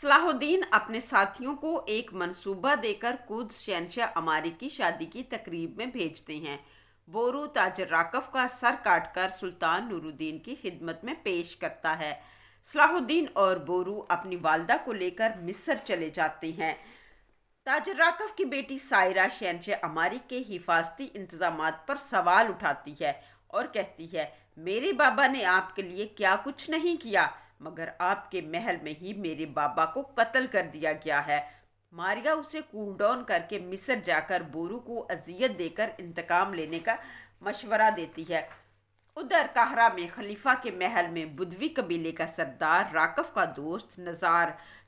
صلاح الدین اپنے ساتھیوں کو ایک منصوبہ دے کر قدس شہنشاہ عماری کی شادی کی تقریب میں بھیجتے ہیں۔ بورو تاجر راکف کا سر کاٹ کر سلطان نور الدین کی خدمت میں پیش کرتا ہے۔ صلاح الدین اور بورو اپنی والدہ کو لے کر مصر چلے جاتے ہیں۔ تاجر راکف کی بیٹی سائرہ شہنشاہ عماری کے حفاظتی انتظامات پر سوال اٹھاتی ہے اور کہتی ہے، میرے بابا نے آپ کے لیے کیا کچھ نہیں کیا، مگر آپ کے محل میں ہی میرے بابا کو قتل کر دیا گیا ہے۔ ماریا اسے کول ڈاؤن کر کے مصر جا کر بورو کو اذیت دے کر انتقام لینے کا مشورہ دیتی ہے۔ ادھر قاہرہ میں خلیفہ کے محل میں بدوی قبیلے کا سردار راکف کا دوست نزار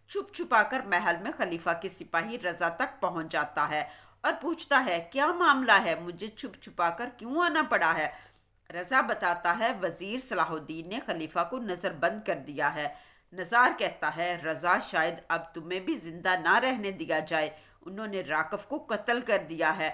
چھپ چھپا کر محل میں خلیفہ کے سپاہی رضا تک پہنچ جاتا ہے اور پوچھتا ہے، کیا معاملہ ہے، مجھے چھپ چھپا کر کیوں آنا پڑا ہے؟ رضا بتاتا ہے، وزیر صلاح الدین نے خلیفہ کو نظر بند کر دیا ہے۔ نزار کہتا ہے، رضا شاید اب تمہیں بھی زندہ نہ رہنے دیا جائے، انہوں نے راکف کو قتل کر دیا ہے۔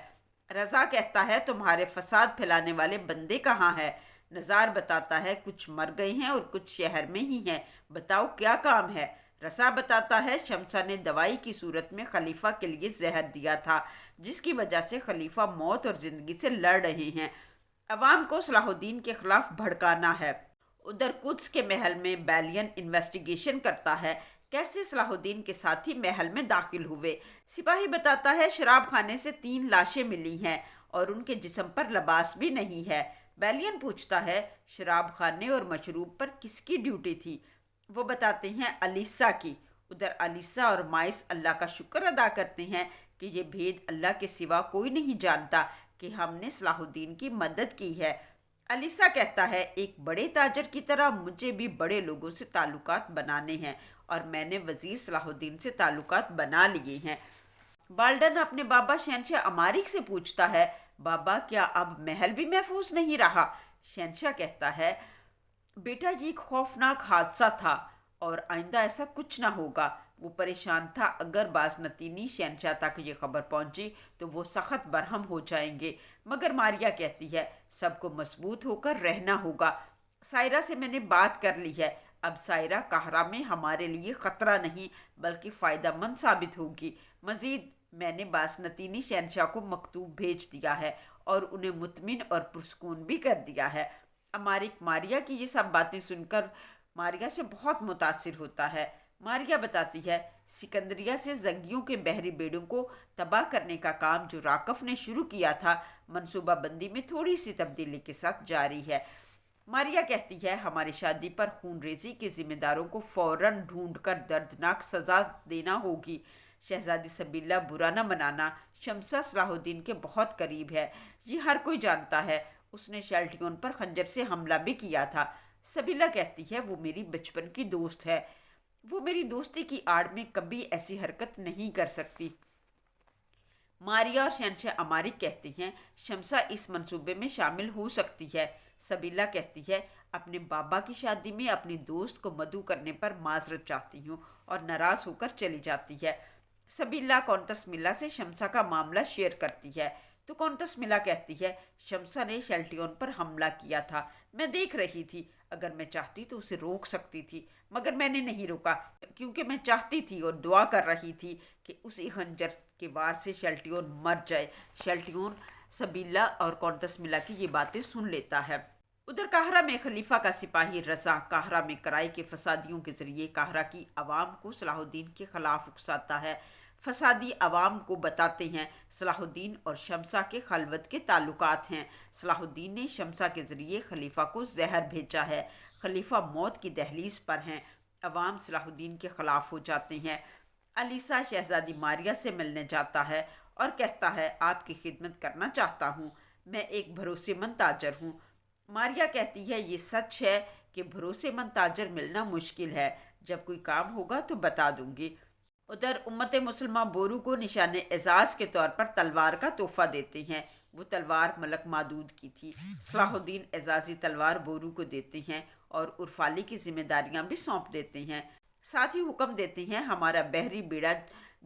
رضا کہتا ہے، تمہارے فساد پھیلانے والے بندے کہاں ہیں؟ نزار بتاتا ہے، کچھ مر گئے ہیں اور کچھ شہر میں ہی ہیں، بتاؤ کیا کام ہے؟ رضا بتاتا ہے، شمسا نے دوائی کی صورت میں خلیفہ کے لیے زہر دیا تھا، جس کی وجہ سے خلیفہ موت اور زندگی سے لڑ رہے ہیں، عوام کو صلاح الدین کے خلاف بھڑکانا ہے۔ ادھر قدس کے محل میں بیلین انویسٹیگیشن کرتا ہے، کیسے صلاح الدین کے ساتھی محل میں داخل ہوئے۔ سپاہی بتاتا ہے، شراب خانے سے 3 لاشیں ملی ہیں اور ان کے جسم پر لباس بھی نہیں ہے۔ بیلین پوچھتا ہے، شراب خانے اور مشروب پر کس کی ڈیوٹی تھی؟ وہ بتاتے ہیں، الیسا کی۔ ادھر الیسا اور مائس اللہ کا شکر ادا کرتے ہیں کہ یہ بھید اللہ کے سوا کوئی نہیں جانتا کہ ہم نے صلاح الدین کی مدد کی ہے۔ الیسا کہتا ہے، ایک بڑے تاجر کی طرح مجھے بھی بڑے لوگوں سے تعلقات بنانے ہیں اور میں نے وزیر صلاح الدین سے تعلقات بنا لیے ہیں۔ بالڈن اپنے بابا شہنشاہ عماری سے پوچھتا ہے، بابا کیا اب محل بھی محفوظ نہیں رہا؟ شہنشاہ کہتا ہے، بیٹا یہ خوفناک حادثہ تھا اور آئندہ ایسا کچھ نہ ہوگا۔ وہ پریشان تھا، اگر باز نتینی شہنشاہ تک یہ خبر پہنچی تو وہ سخت برہم ہو جائیں گے، مگر ماریا کہتی ہے، سب کو مضبوط ہو کر رہنا ہوگا۔ سائرہ سے میں نے بات کر لی ہے، اب سائرہ قاہرہ میں ہمارے لیے خطرہ نہیں بلکہ فائدہ مند ثابت ہوگی۔ مزید میں نے باز نتینی شہنشاہ کو مکتوب بھیج دیا ہے اور انہیں مطمئن اور پرسکون بھی کر دیا ہے۔ امارک ماریا کی یہ سب باتیں سن کر ماریا سے بہت متاثر ہوتا ہے۔ ماریا بتاتی ہے، سکندریہ سے زنگیوں کے بحری بیڑوں کو تباہ کرنے کا کام جو راکف نے شروع کیا تھا، منصوبہ بندی میں تھوڑی سی تبدیلی کے ساتھ جاری ہے۔ ماریا کہتی ہے، ہماری شادی پر خون ریزی کے ذمہ داروں کو فوراً ڈھونڈ کر دردناک سزا دینا ہوگی۔ شہزادی سبیلہ برا نہ منانا، شمسا صلاح الدین کے بہت قریب ہے، یہ ہر کوئی جانتا ہے، اس نے شیلٹیون پر خنجر سے حملہ بھی کیا تھا۔ سبیلہ کہتی ہے، وہ میری بچپن کی دوست ہے، وہ میری دوستی کی آڑ میں کبھی ایسی حرکت نہیں کر سکتی۔ ماریا اور شہنشاہ عماری کہتے ہیں، شمسا اس منصوبے میں شامل ہو سکتی ہے۔ سبیلہ کہتی ہے، اپنے بابا کی شادی میں اپنی دوست کو مدعو کرنے پر معذرت چاہتی ہوں، اور ناراض ہو کر چلی جاتی ہے۔ سبیلہ کونتس ملا سے شمسا کا معاملہ شیئر کرتی ہے تو کونتس ملا کہتی ہے، شمسا نے شیلٹیون پر حملہ کیا تھا، میں دیکھ رہی تھی، اگر میں چاہتی تو اسے روک سکتی تھی، مگر میں نے نہیں روکا کیونکہ میں چاہتی تھی اور دعا کر رہی تھی کہ اسی خنجر کے وار سے شیلٹیون مر جائے۔ شیلٹیون سبیلہ اور کونتس ملا کی یہ باتیں سن لیتا ہے۔ ادھر قاہرہ میں خلیفہ کا سپاہی رضا قاہرہ میں کرائے کے فسادیوں کے ذریعے قاہرہ کی عوام کو صلاح الدین کے خلاف اکساتا ہے۔ فسادی عوام کو بتاتے ہیں، صلاح الدین اور شمسا کے خلوت کے تعلقات ہیں، صلاح الدین نے شمسا کے ذریعے خلیفہ کو زہر بھیجا ہے، خلیفہ موت کی دہلیز پر ہیں، عوام صلاح الدین کے خلاف ہو جاتے ہیں۔ الیسا شہزادی ماریا سے ملنے جاتا ہے اور کہتا ہے، آپ کی خدمت کرنا چاہتا ہوں، میں ایک بھروسے مند تاجر ہوں۔ ماریا کہتی ہے، یہ سچ ہے کہ بھروسے مند تاجر ملنا مشکل ہے، جب کوئی کام ہوگا تو بتا دوں گی۔ ادھر امت مسلمہ بورو کو نشان اعزاز کے طور پر تلوار کا تحفہ دیتے ہیں، وہ تلوار ملک مادود کی تھی۔ صلاح الدین اعزازی تلوار بورو کو دیتے ہیں اور عرفالی کی ذمہ داریاں بھی سونپ دیتے ہیں، ساتھ ہی حکم دیتے ہیں، ہمارا بحری بیڑا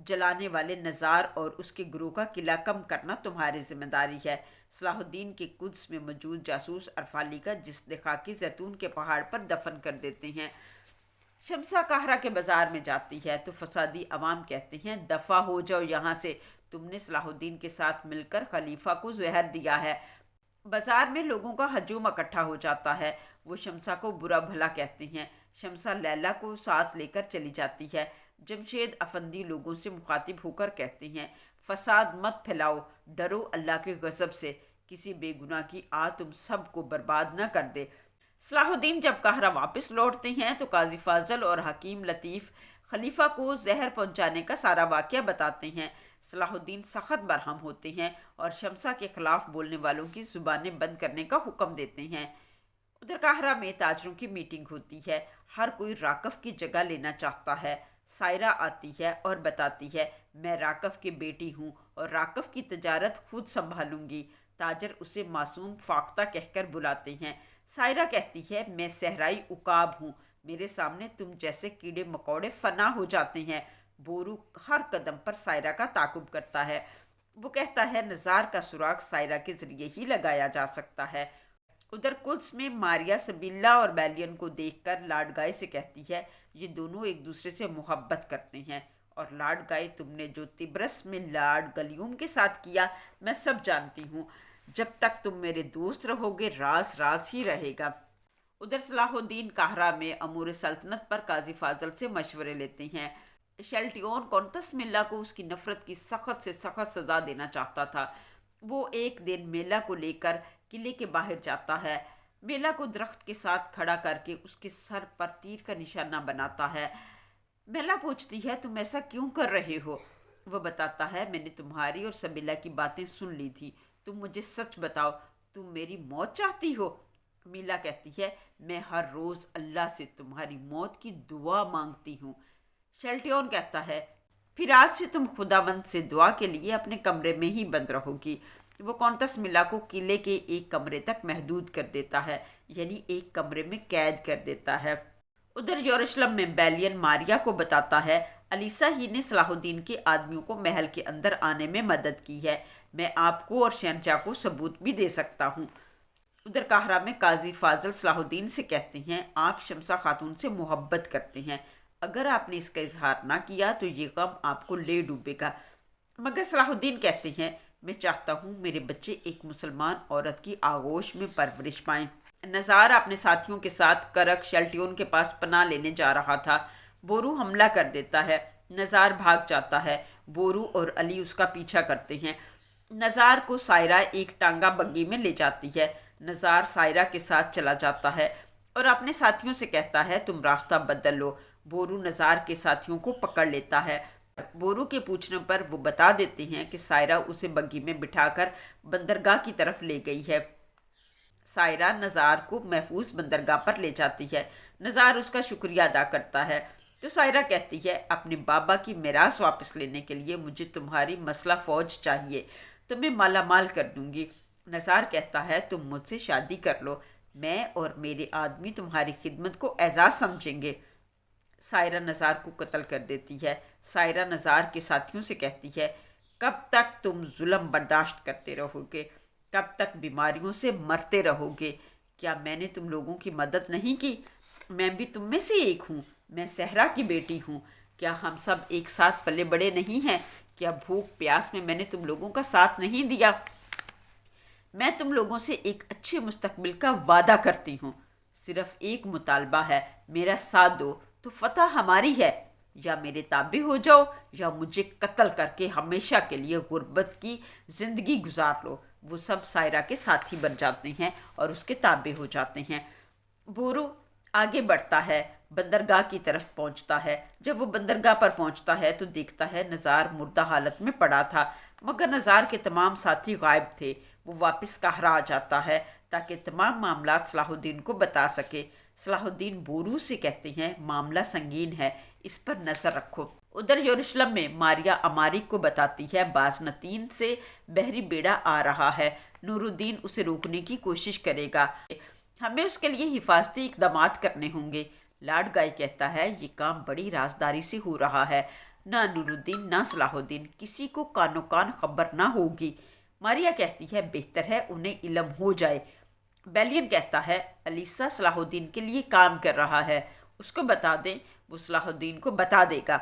جلانے والے نزار اور اس کے گروہ کا قلعہ کم کرنا تمہاری ذمہ داری ہے۔ صلاح الدین کے قدس میں موجود جاسوس عرفالی کا جسد خاکی زیتون کے پہاڑ پر دفن کر دیتے ہیں۔ شمسا قاہرہ کے بازار میں جاتی ہے تو فسادی عوام کہتے ہیں دفع ہو جاؤ یہاں سے، تم نے صلاح الدین کے ساتھ مل کر خلیفہ کو زہر دیا ہے۔ بازار میں لوگوں کا ہجوم اکٹھا ہو جاتا ہے، وہ شمسا کو برا بھلا کہتے ہیں۔ شمسا لیلا کو ساتھ لے کر چلی جاتی ہے۔ جمشید افندی لوگوں سے مخاطب ہو کر کہتے ہیں فساد مت پھیلاؤ، ڈرو اللہ کے غضب سے، کسی بے گناہ کی آہ تم سب کو برباد نہ کر دے۔ صلاح الدین جب قاہرہ واپس لوٹتے ہیں تو قاضی فاضل اور حکیم لطیف خلیفہ کو زہر پہنچانے کا سارا واقعہ بتاتے ہیں۔ صلاح الدین سخت برہم ہوتے ہیں اور شمسا کے خلاف بولنے والوں کی زبانیں بند کرنے کا حکم دیتے ہیں۔ ادھر قاہرہ میں تاجروں کی میٹنگ ہوتی ہے، ہر کوئی راکف کی جگہ لینا چاہتا ہے۔ سائرہ آتی ہے اور بتاتی ہے میں راکف کی بیٹی ہوں اور راکف کی تجارت خود سنبھالوں گی۔ تاجر اسے معصوم فاختہ کہہ کر بلاتے ہیں۔ سائرہ کہتی ہے میں صحرائی عقاب ہوں، میرے سامنے تم جیسے کیڑے مکوڑے فنا ہو جاتے ہیں۔ بورو ہر قدم پر سائرہ کا تعاقب کرتا ہے۔ وہ کہتا ہے نزار کا سراغ سائرہ کے ذریعے ہی لگایا جا سکتا ہے۔ ادھر قدس میں ماریا سبیلا اور بیلین کو دیکھ کر لاڈ گائے سے کہتی ہے یہ دونوں ایک دوسرے سے محبت کرتے ہیں، اور لاڈ گائے تم نے جو تبرس میں لاڈ گلیوم کے ساتھ کیا میں سب جانتی ہوں، جب تک تم میرے دوست رہو گے راز راز ہی رہے گا۔ ادھر صلاح الدین قاہرہ میں امور سلطنت پر قاضی فاضل سے مشورے لیتے ہیں۔ شیلٹیون کونتس ملا کو اس کی نفرت کی سخت سے سخت سزا دینا چاہتا تھا۔ وہ ایک دن میلا کو لے کر قلعے کے باہر جاتا ہے، میلا کو درخت کے ساتھ کھڑا کر کے اس کے سر پر تیر کا نشانہ بناتا ہے۔ میلا پوچھتی ہے تم ایسا کیوں کر رہے ہو؟ وہ بتاتا ہے میں نے تمہاری اور سبیلا کی باتیں سن لی تھی، تم مجھے سچ بتاؤ، تم میری موت چاہتی ہو؟ میلا کہتی ہے میں ہر روز اللہ سے تمہاری موت کی دعا مانگتی ہوں۔ شیلٹیون کہتا ہے پھر آج سے تم خداوند سے دعا کے لیے اپنے کمرے میں ہی بند رہو گی۔ وہ کونتس ملا کو قلعے کے ایک کمرے تک محدود کر دیتا ہے، یعنی ایک کمرے میں قید کر دیتا ہے۔ ادھر یروشلم میں بیلین ماریا کو بتاتا ہے علیسا ہی نے صلاح الدین کے آدمیوں کو محل کے اندر آنے میں مدد کی ہے، میں آپ کو اور شہنشاہ کو ثبوت بھی دے سکتا ہوں۔ ادھر قاہرہ میں قاضی فاضل صلاح الدین سے کہتے ہیں آپ شمسا خاتون سے محبت کرتے ہیں، اگر آپ نے اس کا اظہار نہ کیا تو یہ غم آپ کو لے ڈوبے گا۔ مگر صلاح الدین کہتے ہیں میں چاہتا ہوں میرے بچے ایک مسلمان عورت کی آغوش میں پرورش پائیں۔ نزار اپنے ساتھیوں کے ساتھ کرک شیلٹیون کے پاس پناہ لینے جا رہا تھا، بورو حملہ کر دیتا ہے، نزار بھاگ جاتا ہے، بورو اور علی اس کا پیچھا کرتے ہیں۔ نزار کو سائرہ ایک ٹانگا بگی میں لے جاتی ہے، نزار سائرہ کے ساتھ چلا جاتا ہے اور اپنے ساتھیوں سے کہتا ہے تم راستہ بدل لو۔ بورو نزار کے ساتھیوں کو پکڑ لیتا ہے، بورو کے پوچھنے پر وہ بتا دیتے ہیں کہ سائرہ اسے بگی میں بٹھا کر بندرگاہ کی طرف لے گئی ہے۔ سائرہ نزار کو محفوظ بندرگاہ پر لے جاتی ہے، نزار اس کا شکریہ ادا کرتا ہے تو سائرہ کہتی ہے اپنے بابا کی میراث واپس لینے کے لیے مجھے تمہاری مسلح فوج چاہیے، تمہیں مالا مال کر دوں گی۔ نزار کہتا ہے تم مجھ سے شادی کر لو، میں اور میرے آدمی تمہاری خدمت کو اعزاز سمجھیں گے۔ سائرہ نزار کو قتل کر دیتی ہے۔ سائرہ نزار کے ساتھیوں سے کہتی ہے کب تک تم ظلم برداشت کرتے رہو گے، کب تک بیماریوں سے مرتے رہو گے؟ کیا میں نے تم لوگوں کی مدد نہیں کی؟ میں بھی تم میں سے ایک ہوں، میں صحرا کی بیٹی ہوں، کیا ہم سب ایک ساتھ پلے بڑے نہیں ہیں؟ کیا بھوک پیاس میں نے تم لوگوں کا ساتھ نہیں دیا؟ میں تم لوگوں سے ایک اچھے مستقبل کا وعدہ کرتی ہوں، صرف ایک مطالبہ ہے، میرا ساتھ دو تو فتح ہماری ہے، یا میرے تابع ہو جاؤ یا مجھے قتل کر کے ہمیشہ کے لیے غربت کی زندگی گزار لو۔ وہ سب سائرہ کے ساتھی بن جاتے ہیں اور اس کے تابع ہو جاتے ہیں۔ بورو آگے بڑھتا ہے، بندرگاہ کی طرف پہنچتا ہے۔ جب وہ بندرگاہ پر پہنچتا ہے تو دیکھتا ہے نزار مردہ حالت میں پڑا تھا، مگر نزار کے تمام ساتھی غائب تھے۔ وہ واپس قاہرہ آ جاتا ہے تاکہ تمام معاملات صلاح الدین کو بتا سکے۔ صلاح الدین بورو سے کہتے ہیں معاملہ سنگین ہے، اس پر نظر رکھو۔ ادھر یروشلم میں ماریا امارک کو بتاتی ہے بازنطین سے بحری بیڑا آ رہا ہے، نور الدین اسے روکنے کی کوشش کرے گا، ہمیں اس کے لیے حفاظتی اقدامات کرنے ہوں گے۔ لاڈ گائے کہتا ہے یہ کام بڑی رازداری سے ہو رہا ہے، نہ نور الدین نہ صلاح الدین کسی کو کانو کان خبر نہ ہوگی۔ ماریا کہتی ہے بہتر ہے انہیں علم ہو جائے۔ بیلین کہتا ہے علیسا صلاح الدین کے لیے کام کر رہا ہے، اس کو بتا دیں، وہ صلاح الدین کو بتا دے گا۔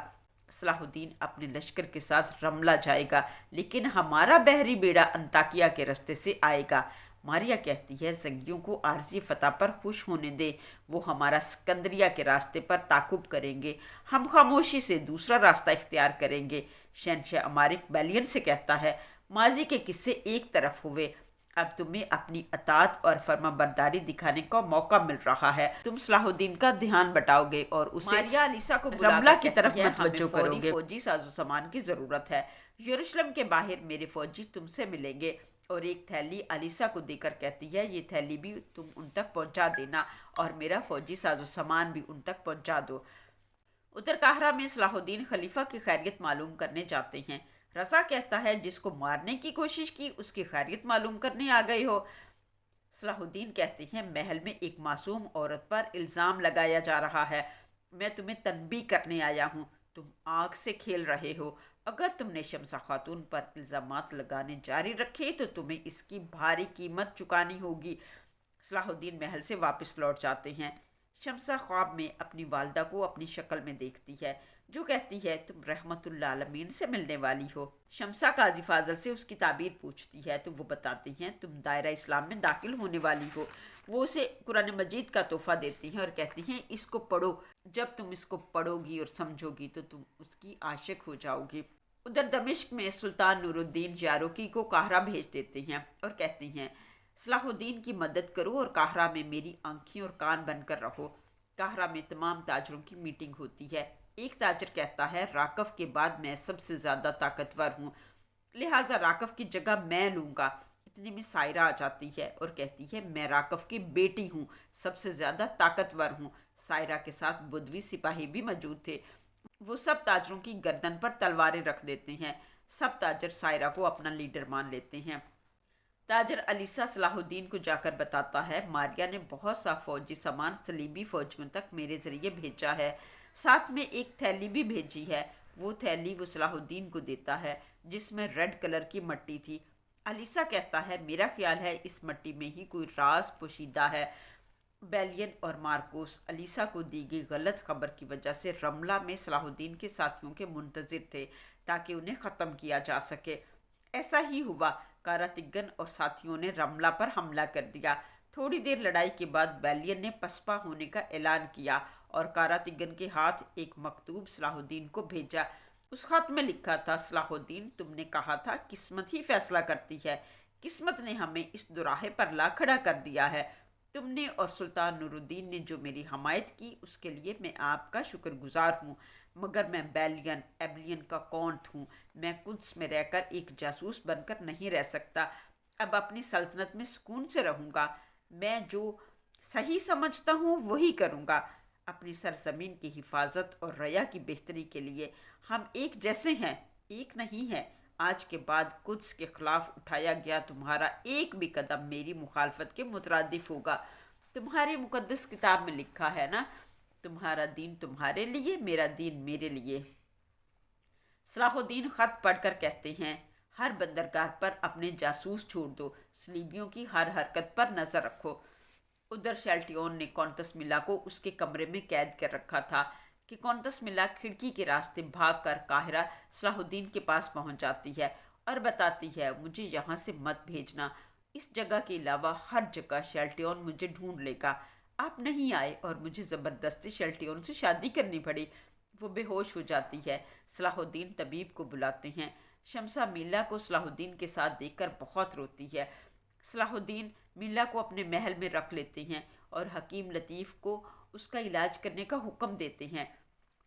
صلاح الدین اپنے لشکر کے ساتھ رملہ جائے گا، لیکن ہمارا بحری بیڑا انطاکیہ کے راستے سے آئے گا۔ ماریا کہتی ہے زنگیوں کو عارضی فتح پر خوش ہونے دے، وہ ہمارا سکندریہ کے راستے پر تعاقب کریں گے، ہم خاموشی سے دوسرا راستہ اختیار کریں گے۔ شہنشاہ امارک بیلین سے کہتا ہے ماضی کے قصے ایک طرف ہوئے، اب تمہیں اپنی اطاعت اور فرما برداری دکھانے کا موقع مل رہا ہے۔ تم صلاح الدین کا دھیان بٹاؤ گے اور اسے ماریا علیسا کو رملہ کی طرف متوجہ کرو گے۔ فوجی ساز و سامان کی ضرورت ہے، یروشلم کے باہر میرے فوجی تم سے ملیں گے۔ اور ایک تھیلی علیسا کو دے کر کہتی ہے یہ تھیلی بھی تم ان تک پہنچا دینا اور میرا فوجی ساز و سامان بھی ان تک پہنچا دو۔ ادھر قاہرہ میں صلاح الدین خلیفہ کی خیریت معلوم کرنے جاتے ہیں۔ رضا کہتا ہے جس کو مارنے کی کوشش کی اس کی خیریت معلوم کرنے آ گئے ہو۔ صلاح الدین کہتے ہیں محل میں ایک معصوم عورت پر الزام لگایا جا رہا ہے، میں تمہیں تنبیہ کرنے آیا ہوں، تم آگ سے کھیل رہے ہو، اگر تم نے شمسہ خاتون پر الزامات لگانے جاری رکھے تو تمہیں اس کی بھاری قیمت چکانی ہوگی۔ صلاح الدین محل سے واپس لوٹ جاتے ہیں۔ شمسہ خواب میں اپنی والدہ کو اپنی شکل میں دیکھتی ہے، جو کہتی ہے تم رحمت اللہ عالمین سے ملنے والی ہو۔ شمسہ قاضی فاضل سے اس کی تعبیر پوچھتی ہے تو وہ بتاتی ہیں تم دائرہ اسلام میں داخل ہونے والی ہو۔ وہ اسے قرآن مجید کا تحفہ دیتی ہیں اور کہتی ہیں اس کو پڑھو، جب تم اس کو پڑھو گی اور سمجھو گی تو تم اس کی عاشق ہو جاؤ گی۔ ادھر دمشق میں سلطان نور الدین جاروکی کو قاہرہ بھیج دیتے ہیں اور کہتے ہیں صلاح الدین کی مدد کرو اور قاہرہ میں میری آنکھیں اور کان بن کر رہو۔ قاہرہ میں تمام تاجروں کی میٹنگ ہوتی ہے۔ ایک تاجر کہتا ہے راکف کے بعد میں سب سے زیادہ طاقتور ہوں، لہٰذا راکف کی جگہ میں لوں گا۔ اتنے میں سائرہ آ جاتی ہے اور کہتی ہے میں راکف کی بیٹی ہوں، سب سے زیادہ طاقتور ہوں۔ سائرہ کے ساتھ بدوی سپاہی بھی موجود تھے، وہ سب تاجروں کی گردن پر تلواریں رکھ دیتے ہیں۔ سب تاجر سائرہ کو اپنا لیڈر مان لیتے ہیں۔ تاجر علیسا صلاح الدین کو جا کر بتاتا ہے ماریا نے بہت سا فوجی سامان صلیبی فوجیوں تک میرے ذریعے بھیجا ہے، ساتھ میں ایک تھیلی بھی بھیجی ہے۔ وہ تھیلی وہ صلاح الدین کو دیتا ہے جس میں ریڈ کلر کی مٹی تھی۔ علیسا کہتا ہے میرا خیال ہے اس مٹی میں ہی کوئی راز پوشیدہ ہے۔ بیلین اور مارکوس علیسا کو دی گئی غلط خبر کی وجہ سے رملہ میں صلاح الدین کے ساتھیوں کے منتظر تھے تاکہ انہیں ختم کیا جا سکے۔ ایسا ہی ہوا، کاراتگن اور ساتھیوں نے رملہ پر حملہ کر دیا۔ تھوڑی دیر لڑائی کے بعد بیلین نے پسپا ہونے کا اعلان کیا اور کاراتگن کے ہاتھ ایک مکتوب صلاح الدین کو بھیجا۔ اس خط میں لکھا تھا صلاح الدین تم نے کہا تھا قسمت ہی فیصلہ کرتی ہے، قسمت نے ہمیں اس دوراہے پر لا کھڑا کر دیا ہے۔ تم نے اور سلطان نور الدین نے جو میری حمایت کی اس کے لیے میں آپ کا شکر گزار ہوں، مگر میں بیلین ایبلین کا کونٹ ہوں، میں قدس میں رہ کر ایک جاسوس بن کر نہیں رہ سکتا، اب اپنی سلطنت میں سکون سے رہوں گا، میں جو صحیح سمجھتا ہوں وہی کروں گا، اپنی سرزمین کی حفاظت اور رعیا کی بہتری کے لیے ہم ایک جیسے ہیں، ایک نہیں ہیں۔ آج کے بعد قدس کے خلاف اٹھایا گیا تمہارا ایک بھی قدم میری مخالفت کے مترادف ہوگا۔ تمہاری مقدس کتاب میں لکھا ہے نا، تمہارا دین تمہارے لیے، میرا دین میرے لیے۔ صلاح الدین خط پڑھ کر کہتے ہیں ہر بندرگاہ پر اپنے جاسوس چھوڑ دو، صلیبیوں کی ہر حرکت پر نظر رکھو۔ ادھر شیلٹیون نے کونتس ملا کو اس کے کمرے میں قید کر رکھا تھا کہ کونتس ملا کھڑکی کے راستے بھاگ کر قاہرہ صلاح الدین کے پاس پہنچ جاتی ہے اور بتاتی ہے مجھے یہاں سے مت بھیجنا، اس جگہ کے علاوہ ہر جگہ شیلٹیون مجھے ڈھونڈ لے گا۔ آپ نہیں آئے اور مجھے زبردستی شیلٹیون سے شادی کرنی پڑی۔ وہ بے ہوش ہو جاتی ہے۔ صلاح الدین طبیب کو بلاتے ہیں۔ شمسہ میلا کو صلاح الدین کے ساتھ دیکھ کر بہت روتی ہے۔ صلاح الدین میلا کو اپنے محل میں رکھ لیتے ہیں اور حکیم لطیف کو اس کا علاج کرنے کا حکم دیتے ہیں۔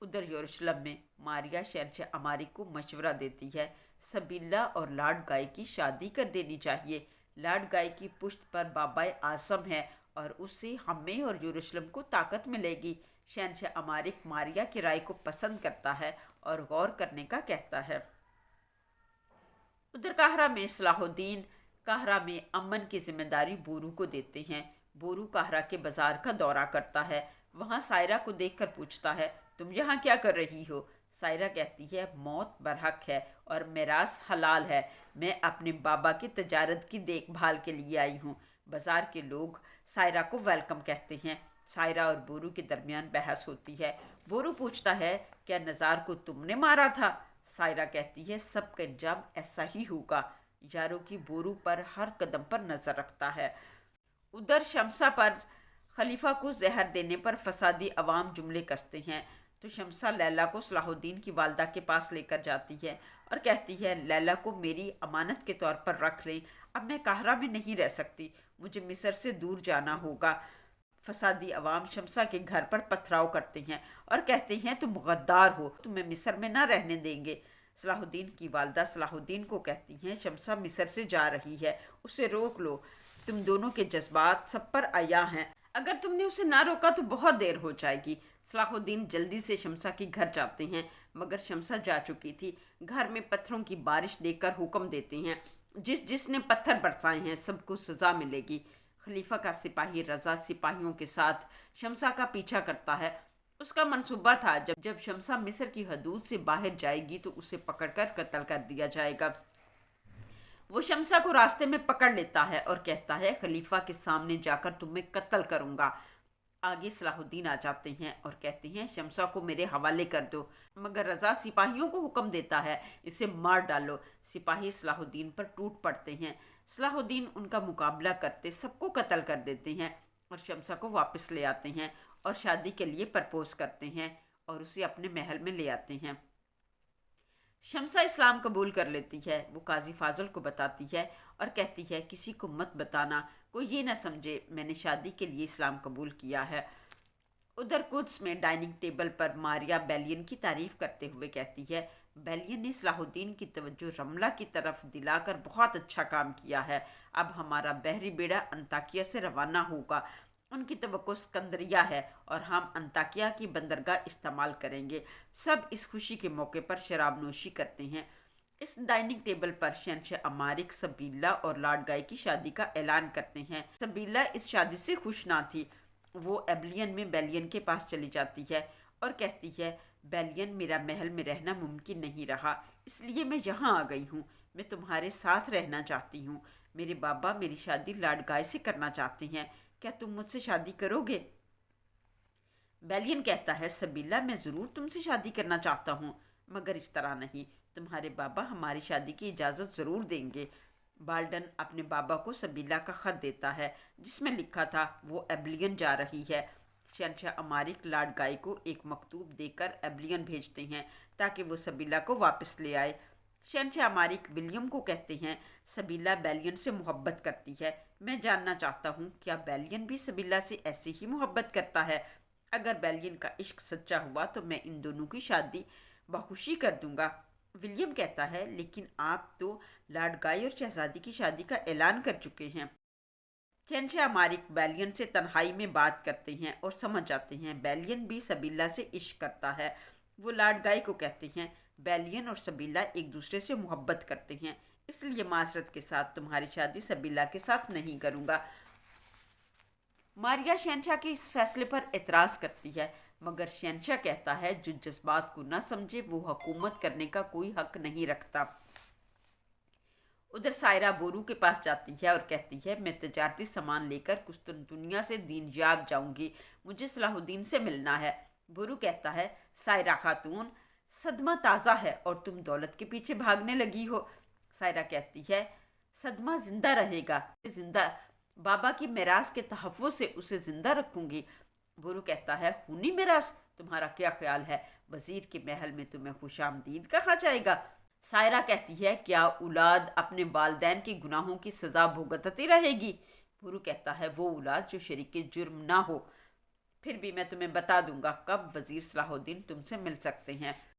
ادھر یروشلم میں ماریا شہنشاہ امارک کو مشورہ دیتی ہے سبیلا اور لارڈ گائے کی شادی کر دینی چاہیے۔ لارڈ گائے کی پشت پر بابا اعظم ہے اور اس سے ہمیں اور یروشلم کو طاقت ملے گی۔ شہنشاہ امارک ماریا کی رائے کو پسند کرتا ہے اور غور کرنے کا کہتا ہے۔ ادھر قاہرہ میں صلاح الدین قاہرہ میں امن کی ذمہ داری بورو کو دیتے ہیں۔ بورو قاہرہ کے بازار کا دورہ کرتا ہے، وہاں سائرہ کو دیکھ کر پوچھتا ہے تم یہاں کیا کر رہی ہو؟ سائرہ کہتی ہے موت برحق ہے اور میراث حلال ہے، میں اپنے بابا کی تجارت کی دیکھ بھال کے لیے آئی ہوں۔ بازار کے لوگ سائرہ کو ویلکم کہتے ہیں۔ سائرہ اور بورو کے درمیان بحث ہوتی ہے۔ بورو پوچھتا ہے کیا نزار کو تم نے مارا تھا؟ سائرہ کہتی ہے سب کا انجام ایسا ہی ہوگا۔ یارو کی بورو پر ہر قدم پر نظر رکھتا ہے۔ ادھر شمسہ پر خلیفہ کو زہر دینے پر فسادی عوام جملے کستے ہیں تو شمسہ لیلا کو صلاح الدین کی والدہ کے پاس لے کر جاتی ہے اور کہتی ہے لیلا کو میری امانت کے طور پر رکھ لیں، اب میں قاہرہ میں نہیں رہ سکتی، مجھے مصر سے دور جانا ہوگا۔ فسادی عوام شمسہ کے گھر پر پتھراؤ کرتے ہیں اور کہتے ہیں تم غدار ہو، تمہیں مصر میں نہ رہنے دیں گے۔ صلاح الدین کی والدہ صلاح الدین کو کہتی ہیں شمسہ مصر سے جا رہی ہے، اسے روک لو، تم دونوں کے جذبات سب پر عیاں ہیں، اگر تم نے اسے نہ روکا تو بہت دیر ہو جائے گی۔ صلاح الدین جلدی سے شمسہ کے گھر جاتے ہیں مگر شمسہ جا چکی تھی۔ گھر میں پتھروں کی بارش دے کر حکم دیتے ہیں جس نے پتھر برسائے ہیں سب کو سزا ملے گی۔ خلیفہ کا سپاہی رضا سپاہیوں کے ساتھ شمسہ کا پیچھا کرتا ہے۔ اس کا منصوبہ تھا جب شمسہ مصر کی حدود سے باہر جائے گی تو اسے پکڑ کر قتل کر دیا جائے گا۔ وہ شمسہ کو راستے میں پکڑ لیتا ہے اور کہتا ہے خلیفہ کے سامنے جا کر تمہیں قتل کروں گا۔ آگے صلاح الدین آ جاتے ہیں اور کہتے ہیں شمسہ کو میرے حوالے کر دو، مگر رضا سپاہیوں کو حکم دیتا ہے اسے مار ڈالو۔ سپاہی صلاح الدین پر ٹوٹ پڑتے ہیں۔ صلاح الدین ان کا مقابلہ کرتے سب کو قتل کر دیتے ہیں اور شمسہ کو واپس لے آتے ہیں اور شادی کے لیے پرپوز کرتے ہیں اور اسے اپنے محل میں لے آتے ہیں۔ شمسہ اسلام قبول کر لیتی ہے۔ وہ قاضی فاضل کو بتاتی ہے اور کہتی ہے کسی کو مت بتانا، کوئی یہ نہ سمجھے میں نے شادی کے لیے اسلام قبول کیا ہے۔ ادھر قدس میں ڈائننگ ٹیبل پر ماریا بیلین کی تعریف کرتے ہوئے کہتی ہے بیلین نے صلاح الدین کی توجہ رملہ کی طرف دلا کر بہت اچھا کام کیا ہے۔ اب ہمارا بحری بیڑا انطاکیہ سے روانہ ہوگا۔ ان کی توقع اسکندریہ ہے اور ہم انطاکیہ کی بندرگاہ استعمال کریں گے۔ سب اس خوشی کے موقع پر شراب نوشی کرتے ہیں۔ اس ڈائننگ ٹیبل پر شہنشاہ امارک سبیلا اور لارڈ گائے کی شادی کا اعلان کرتے ہیں۔ سبیلا اس شادی سے خوش نہ تھی۔ وہ ایبلین میں بیلین کے پاس چلی جاتی ہے اور کہتی ہے بیلین میرا محل میں رہنا ممکن نہیں رہا، اس لیے میں یہاں آ گئی ہوں، میں تمہارے ساتھ رہنا چاہتی ہوں۔ میرے بابا میری شادی لارڈ گائے سے کرنا چاہتے ہیں، کیا تم مجھ سے شادی کرو گے؟ بیلین کہتا ہے سبیلا میں ضرور تم سے شادی کرنا چاہتا ہوں، مگر اس طرح نہیں، تمہارے بابا ہماری شادی کی اجازت ضرور دیں گے۔ بالڈن اپنے بابا کو سبیلا کا خط دیتا ہے جس میں لکھا تھا وہ ایبلین جا رہی ہے۔ شہنشاہ امارک لارڈ گائے کو ایک مکتوب دے کر ایبلین بھیجتے ہیں تاکہ وہ سبیلا کو واپس لے آئے۔ شہنشاہ امارک ولیم کو کہتے ہیں سبیلا بیلین سے محبت کرتی ہے، میں جاننا چاہتا ہوں کیا بیلین بھی سبیلا سے ایسی ہی محبت کرتا ہے؟ اگر بیلین کا عشق سچا ہوا تو میں ان دونوں کی شادی بخوشی کر دوں گا۔ ولیم کہتا ہے لیکن آپ تو لارڈ گائے اور شہزادی کی شادی کا اعلان کر چکے ہیں۔ شہنشاہ امارک بیلین سے تنہائی میں بات کرتے ہیں اور سمجھ جاتے ہیں بیلین بھی سبیلا سے عشق کرتا ہے۔ وہ لارڈ گائے کو کہتے ہیں بیلین اور سبیلا ایک دوسرے سے محبت کرتے ہیں، اس لیے معذرت کے ساتھ تمہاری شادی سبیلا کے ساتھ نہیں کروں گا۔ ماریا شہنشاہ کے اس فیصلے پر اعتراض کرتی ہے مگر شہنشاہ کہتا ہے جو جذبات کو نہ سمجھے وہ حکومت کرنے کا کوئی حق نہیں رکھتا۔ ادھر سائرہ بورو کے پاس جاتی ہے اور کہتی ہے میں تجارتی سامان لے کر قسطنطنیہ سے دینجیاب جاؤں گی، مجھے صلاح الدین سے ملنا ہے۔ بورو کہتا ہے سائرہ خاتون، صدمہ تازہ ہے اور تم دولت کے پیچھے بھاگنے لگی ہو۔ سائرہ کہتی ہے صدمہ زندہ رہے گا، زندہ بابا کی میراث کے تحفظ سے اسے زندہ رکھوں گی۔ بورو کہتا ہے خونی میراث، تمہارا کیا خیال ہے وزیر کے محل میں تمہیں خوش آمدید کہا جائے گا؟ سائرہ کہتی ہے کیا اولاد اپنے والدین کے گناہوں کی سزا بھگتتی رہے گی؟ بورو کہتا ہے وہ اولاد جو شریک جرم نہ ہو۔ پھر بھی میں تمہیں بتا دوں گا کب وزیر صلاح الدین تم سے مل سکتے ہیں۔